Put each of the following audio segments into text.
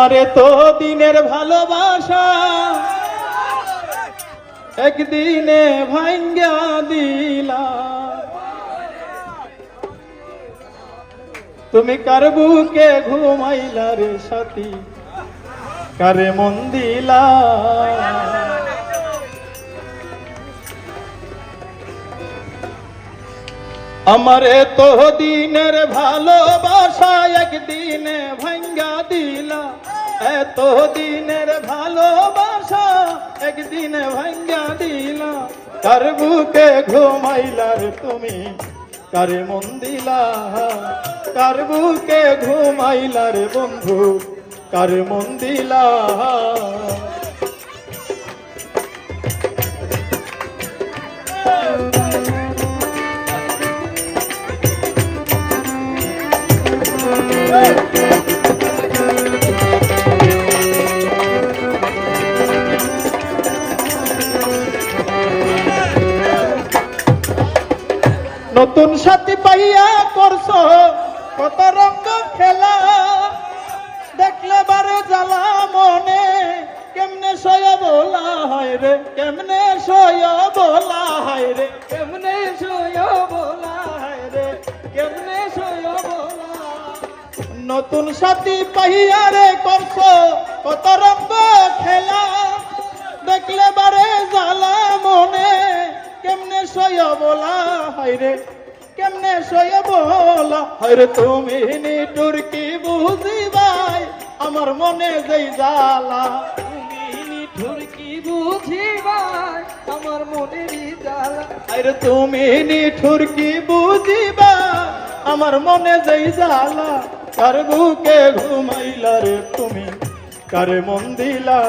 আরে তো দিনের ভালোবাসা একদিনে ভাঙ্গা দিলা, তুমি কার বুকে ঘুমাইলা রে সাথী, কারে মন দিলা। আমার এত দিনের ভালোবাসা একদিনে ভাঙ্গা দিলা, এত দিনের ভালোবাসা একদিনে ভাঙ্গা দিলা, কার বুকে ঘুমাইলা রে তুমি, কারে মন দিলা, কার বুকে ঘুমাইলা রে বন্ধু, কারে মন দিলা। নতুন সাথী পাইয়া করছো কত রঙ খেলা, দেখলে বারে জ্বালা মনে, কেমনে সয়া বলা হয় রে, কেমনে সয়া বলা হয় রে, কেমনে সয়া বলা হয় রে, কেমনে সয়া বলা। নতুন সাথী পাইয়া রে করছো কত রঙ খেলা, দেখলে বারে জ্বালা মনে, কেমনে সয়া বলা হয় রে, কেমনে সয়া বলা হয় রে। তুমি নিঠুর কি বুঝিবাই আমার মনে যেই জ্বালা, তুমি নিঠুর কি বুঝিবাই আমার মনের জ্বালা, আরে তুমি নিঠুর কি বুঝিবা আমার মনে যেই জ্বালা, কার বুকে ঘুমাইলা রে তুমি, কারে মন দিলা,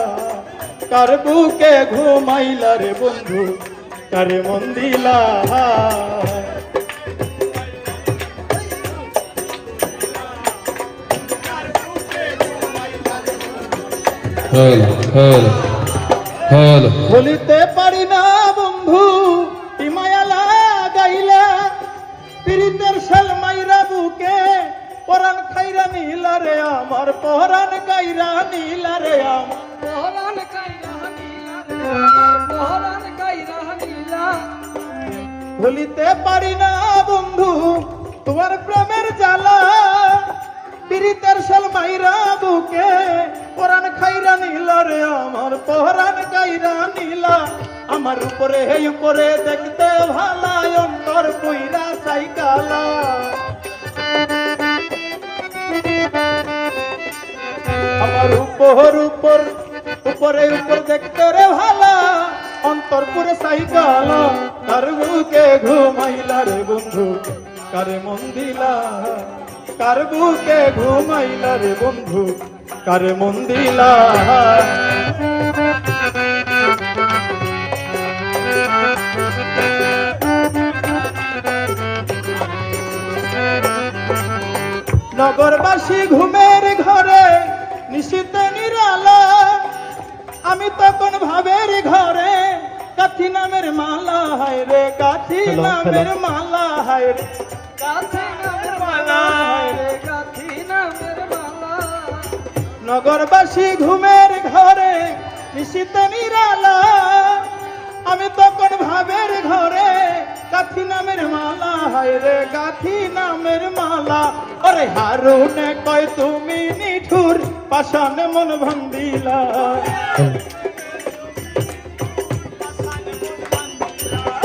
কার বুকে ঘুমাইলা রে বন্ধু, কারে মন দিলা। বলিতে পারি না বন্ধু মায়া লাগাইলা, পীড়িতের শাল মাইরা বুকে পরাণ খাইরা নীলা রে আমার, পরাণ কাইরা নীলা রে আমার, পরাণ কাইরা নীলা রে আমার, পরাণ কাইরা নীলা। ভুলিতে পারি না বন্ধু তোমার প্রেমের জ্বালা, পীড়িতের শাল মাইরা বুকে পরাণ খাইরা নীলা রে আমার, পরাণ কাইরা নীলা। আমার উপরে হে উপরে দেখতে ভালা, অন্তর কইরা সাইকালা, আমার উপর উপর উপরে উপর দেখতে রে ভালা, অন্তর পুরে সাইকালা, কার বুকে ঘুমাইলা রে বন্ধু, কারে মন দিলা, কার বুকে ঘুমাইলা রে বন্ধু, কারে মন দিলা। নগরবাসী ঘুমের ঘরে নিশীতে নিরালা, আমি তখন ভাবের ঘরে কাঠি নামের মালা হায় রে, কাঠি নামের মালা হায় রে, কাঠি নামের মালা হায় রে, কাঠি নামের মালা। নগরবাসী ঘুমের ঘরে নিশীতে নিরালা, আমি তখন ভাবের ঘরে কাঠি নামের মালা হায় রে, কাঠি নামের মালা। ওরে হারুনে কয় তুমি নিঠুর পাষাণে মন ভাঙ্গিলা,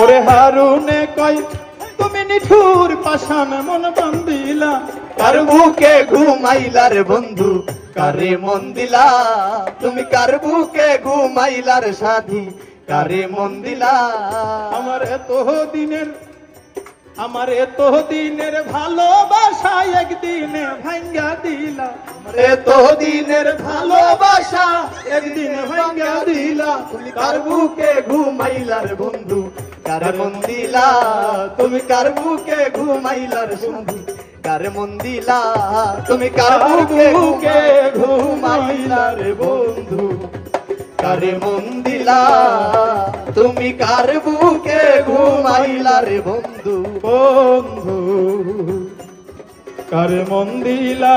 ওরে হারুনে কয় তুমি নিঠুর পাষাণে মন বান্ধিলা, কার বুকে ঘুমাইলা রে বন্ধু, কারে মন দিলা, তুমি কার বুকে ঘুমাইলা রে সাথী, কারে মন দিলা। আমার এত দিনের ভালোবাসা একদিনে ভাঙ্গা দিলা, এত দিনের ভালোবাসা একদিনে ভাঙ্গা দিলা, তুমি কার বুকে ঘুমাইলা রে বন্ধু, কারে মন দিলা, তুমি কার বুকে ঘুমাইলা রে বন্ধু, কারে মন দিলা, তুমি কার বুকে ঘুমাইলা রে বন্ধু, কারে মন দিলা, তুমি কার বুকে ঘুমাইলা রে বন্ধু, বন্ধু কারে মন দিলা।